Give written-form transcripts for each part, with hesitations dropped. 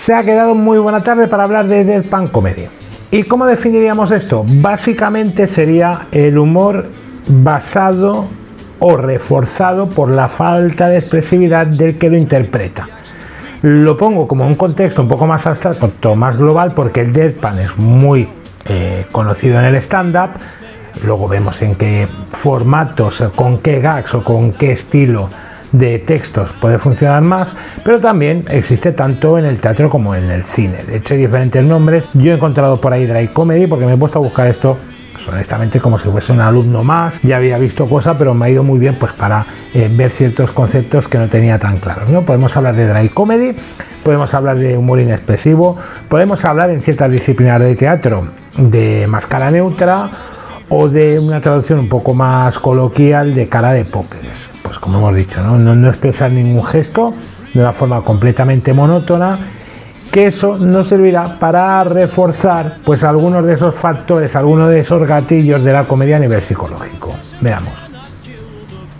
Se ha quedado muy buena tarde para hablar de Deadpan Comedy. ¿Y cómo definiríamos esto? Básicamente sería el humor basado o reforzado por la falta de expresividad del que lo interpreta. Lo pongo como un contexto un poco más abstracto, más global, porque el deadpan es muy conocido en el stand-up. Luego vemos en qué formatos, con qué gags o con qué estilo de textos puede funcionar más, pero también existe tanto en el teatro como en el cine. De hecho hay diferentes nombres. Yo he encontrado por ahí Dry Comedy porque me he puesto a buscar esto honestamente como si fuese un alumno más. Ya había visto cosas, pero me ha ido muy bien pues para ver ciertos conceptos que no tenía tan claros, ¿no? Podemos hablar de Dry Comedy, podemos hablar de humor inexpresivo, podemos hablar en ciertas disciplinas de teatro de máscara neutra o de una traducción un poco más coloquial de cara de pókeres. Pues como hemos dicho, no expresar ningún gesto de una forma completamente monótona, que eso nos servirá para reforzar pues algunos de esos factores, algunos de esos gatillos de la comedia a nivel psicológico. Veamos.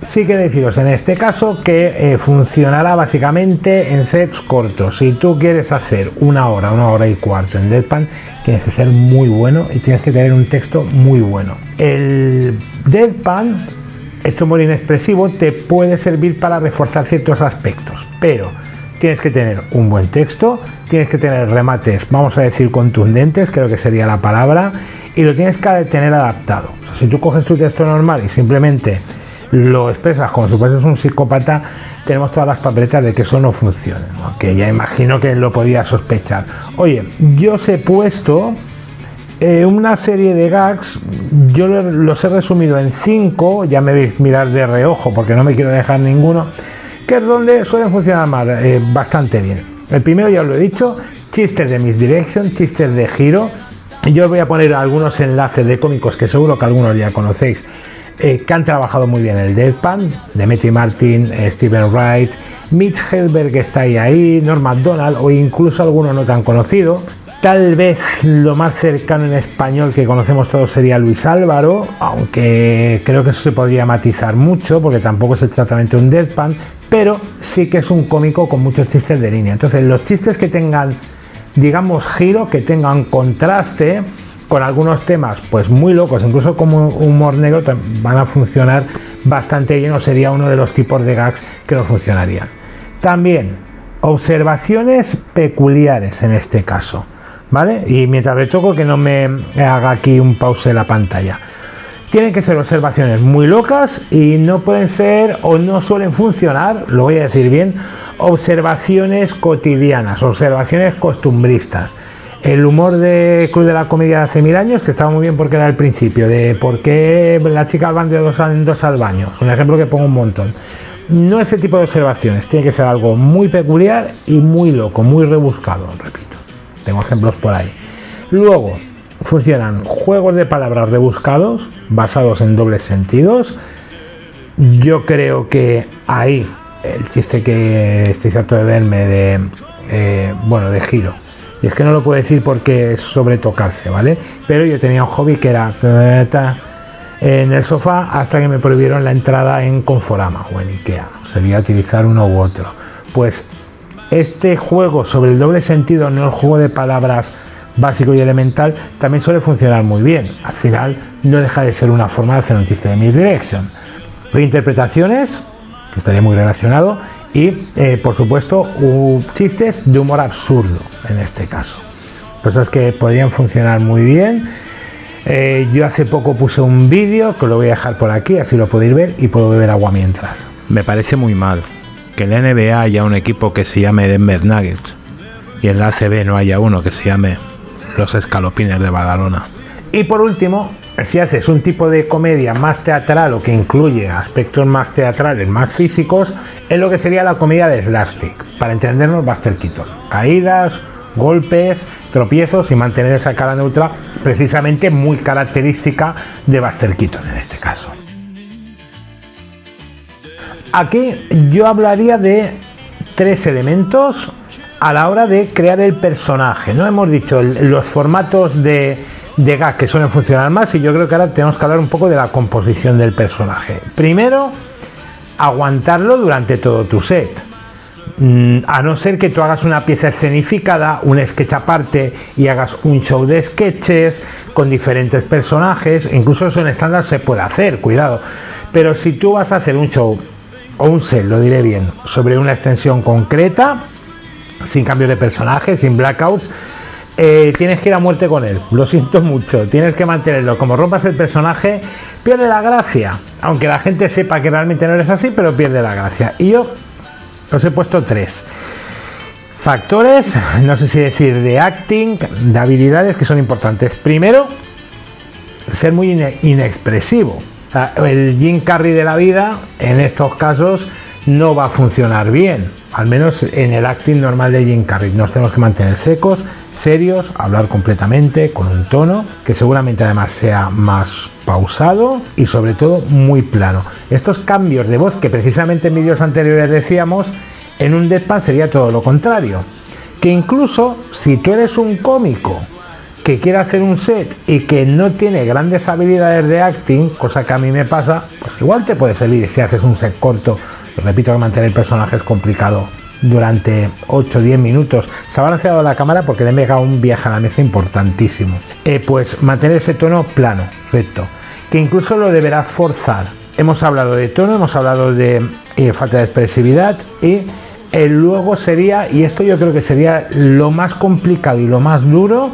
Sí que deciros en este caso que funcionará básicamente en sets cortos. Si tú quieres hacer una hora y cuarto en deadpan, tienes que ser muy bueno y tienes que tener un texto muy bueno. El deadpan, este humor inexpresivo, te puede servir para reforzar ciertos aspectos, pero tienes que tener un buen texto, tienes que tener remates, vamos a decir contundentes, creo que sería la palabra, y lo tienes que tener adaptado. O sea, si tú coges tu texto normal y simplemente lo expresas como si fueses un psicópata, tenemos todas las papeletas de que eso no funcione, ¿no? Que ya imagino que lo podía sospechar. Oye, yo os he puesto una serie de gags, yo los he resumido en 5, ya me veis mirar de reojo porque no me quiero dejar ninguno, que es donde suelen funcionar más, bastante bien. El primero ya os lo he dicho, chistes de Misdirection, chistes de giro. Yo os voy a poner algunos enlaces de cómicos que seguro que algunos ya conocéis, que han trabajado muy bien el deadpan, Demetri Martin, Steven Wright, Mitch Hedberg que está ahí, Norm Macdonald o incluso alguno no tan conocido. Tal vez lo más cercano en español que conocemos todos sería Luis Álvaro, aunque creo que eso se podría matizar mucho porque tampoco es exactamente un deadpan, pero sí que es un cómico con muchos chistes de línea. Entonces los chistes que tengan, digamos, giro, que tengan contraste con algunos temas pues muy locos, incluso como humor negro, van a funcionar bastante bien, o sería uno de los tipos de gags que no funcionarían. También observaciones peculiares en este caso, ¿vale? Y mientras retoco, que no me haga aquí un pause en la pantalla. Tienen que ser observaciones muy locas y no pueden ser o no suelen funcionar, lo voy a decir bien, observaciones cotidianas, observaciones costumbristas. El humor de Club de la Comedia de hace 1000 años, que estaba muy bien porque era el principio, de por qué las chicas van de dos en dos al baño, un ejemplo que pongo un montón. No ese tipo de observaciones, tiene que ser algo muy peculiar y muy loco, muy rebuscado, repito. Tengo ejemplos por ahí. Luego, funcionan juegos de palabras rebuscados, basados en dobles sentidos. Yo creo que ahí, el chiste que estáis harto de verme de giro, y es que no lo puedo decir porque es sobre tocarse, ¿vale? Pero yo tenía un hobby que era en el sofá hasta que me prohibieron la entrada en Conforama o en Ikea. Sería utilizar uno u otro. Pues este juego sobre el doble sentido, no el juego de palabras básico y elemental, también suele funcionar muy bien. Al final no deja de ser una forma de hacer un chiste de Misdirection. Reinterpretaciones, que estaría muy relacionado, y por supuesto chistes de humor absurdo en este caso, cosas que podrían funcionar muy bien. Yo hace poco puse un vídeo que lo voy a dejar por aquí, así lo podéis ver y puedo beber agua mientras. Me parece muy mal que en la NBA haya un equipo que se llame Denver Nuggets y en la ACB no haya uno que se llame Los Escalopines de Badalona. Y por último, si haces un tipo de comedia más teatral o que incluye aspectos más teatrales, más físicos, es lo que sería la comedia de slapstick. Para entendernos, Buster Keaton. Caídas, golpes, tropiezos y mantener esa cara neutra, precisamente muy característica de Buster Keaton en este caso. Aquí yo hablaría de 3 elementos a la hora de crear el personaje. No hemos dicho los formatos de gag que suelen funcionar más, y yo creo que ahora tenemos que hablar un poco de la composición del personaje. Primero, aguantarlo durante todo tu set. A no ser que tú hagas una pieza escenificada, un sketch aparte y hagas un show de sketches con diferentes personajes, incluso eso en estándar se puede hacer, cuidado. Pero si tú vas a hacer un show o un set, lo diré bien, sobre una extensión concreta, sin cambio de personaje, sin blackouts, tienes que ir a muerte con él, lo siento mucho, tienes que mantenerlo. Como rompas el personaje, pierde la gracia, aunque la gente sepa que realmente no eres así, pero pierde la gracia. Y yo os he puesto 3 factores, no sé si decir de acting, de habilidades, que son importantes. Primero, ser muy inexpresivo. O sea, el Jim Carrey de la vida en estos casos no va a funcionar bien, al menos en el acting normal de Jim Carrey. Nos tenemos que mantener secos, serios, hablar completamente con un tono que seguramente además sea más pausado y sobre todo muy plano. Estos cambios de voz que precisamente en vídeos anteriores decíamos, en un deadpan sería todo lo contrario, que incluso si tú eres un cómico que quiere hacer un set y que no tiene grandes habilidades de acting, cosa que a mí me pasa, pues igual te puede servir si haces un set corto. Repito que mantener el personaje es complicado durante 8 o 10 minutos. Se ha balanceado la cámara porque le he pegado un viaje a la mesa importantísimo. Pues mantener ese tono plano, recto, que incluso lo deberás forzar. Hemos hablado de tono, hemos hablado de falta de expresividad y luego sería, y esto yo creo que sería lo más complicado y lo más duro,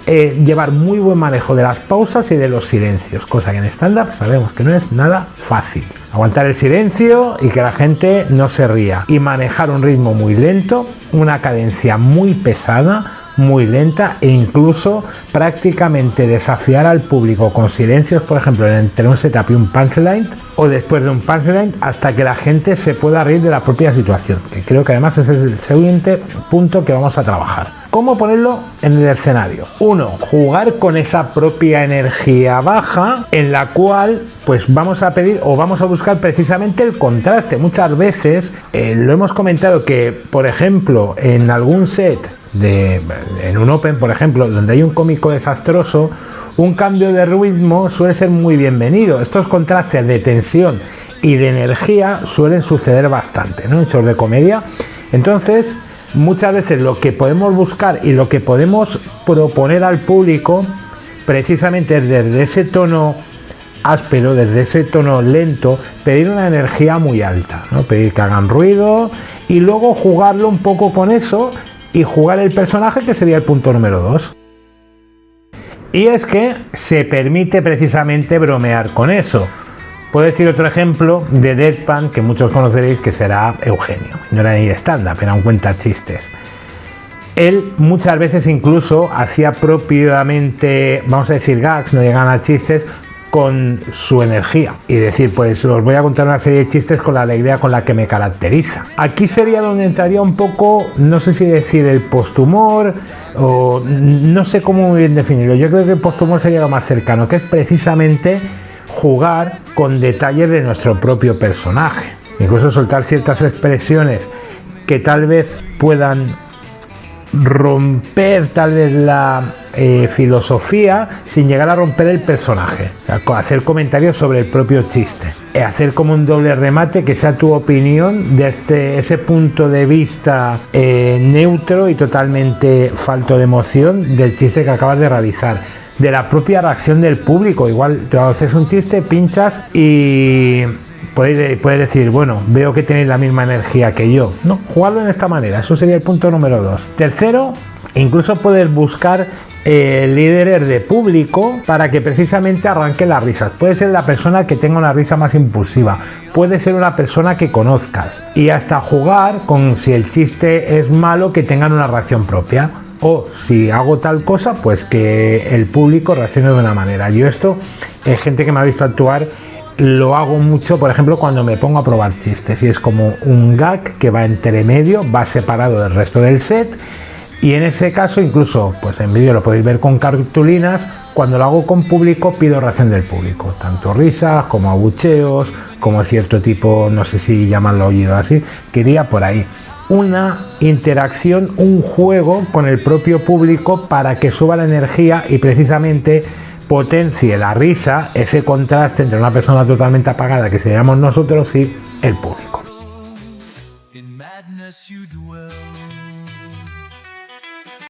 llevar muy buen manejo de las pausas y de los silencios, cosa que en stand-up sabemos que no es nada fácil. Aguantar el silencio y que la gente no se ría, y manejar un ritmo muy lento, una cadencia muy pesada, muy lenta, e incluso prácticamente desafiar al público con silencios, por ejemplo entre un setup y un punchline, o después de un punchline, hasta que la gente se pueda reír de la propia situación, que creo que además es el siguiente punto que vamos a trabajar. ¿Cómo ponerlo en el escenario? 1. Jugar con esa propia energía baja, en la cual pues vamos a pedir o vamos a buscar precisamente el contraste. Muchas veces lo hemos comentado que, por ejemplo, en algún set en un open, por ejemplo, donde hay un cómico desastroso, un cambio de ritmo suele ser muy bienvenido. Estos contrastes de tensión y de energía suelen suceder bastante, ¿no?, en shows de comedia. Entonces, muchas veces lo que podemos buscar y lo que podemos proponer al público precisamente es desde ese tono áspero, desde ese tono lento, pedir una energía muy alta, ¿no?, pedir que hagan ruido y luego jugarlo un poco con eso y jugar el personaje, que sería el punto número 2. Y es que se permite precisamente bromear con eso. Puedo decir otro ejemplo de deadpan que muchos conoceréis, que será Eugenio. No era ni stand-up, era un cuentachistes. Él muchas veces incluso hacía propiamente, vamos a decir, gags, no llegan a chistes, con su energía y decir, pues os voy a contar una serie de chistes con la alegría con la que me caracteriza. Aquí sería donde entraría un poco, no sé si decir el posthumor, o no sé cómo muy bien definirlo. Yo creo que el posthumor sería lo más cercano, que es precisamente jugar con detalles de nuestro propio personaje, incluso soltar ciertas expresiones que tal vez puedan romper tal vez la filosofía sin llegar a romper el personaje. O sea, hacer comentarios sobre el propio chiste, hacer como un doble remate que sea tu opinión desde ese punto de vista neutro y totalmente falto de emoción del chiste que acabas de realizar, de la propia reacción del público. Igual tú haces un chiste, pinchas y puedes decir, bueno, veo que tenéis la misma energía que yo. No, jugarlo en esta manera, eso sería el punto número 2. Tercero, incluso poder buscar líderes de público para que precisamente arranque las risas. Puede ser la persona que tenga una risa más impulsiva, puede ser una persona que conozcas, y hasta jugar con, si el chiste es malo, que tengan una reacción propia, o si hago tal cosa, pues que el público reaccione de una manera. Yo esto, gente que me ha visto actuar, lo hago mucho, por ejemplo, cuando me pongo a probar chistes, y es como un gag que va entre medio, va separado del resto del set, y en ese caso, incluso pues en vídeo lo podéis ver con cartulinas, cuando lo hago con público pido reacción del público, tanto risas como abucheos, como cierto tipo, no sé si llamarlo oído así, que iría por ahí. Una interacción, un juego con el propio público para que suba la energía y precisamente potencie la risa, ese contraste entre una persona totalmente apagada que seríamos nosotros y el público. as you dwell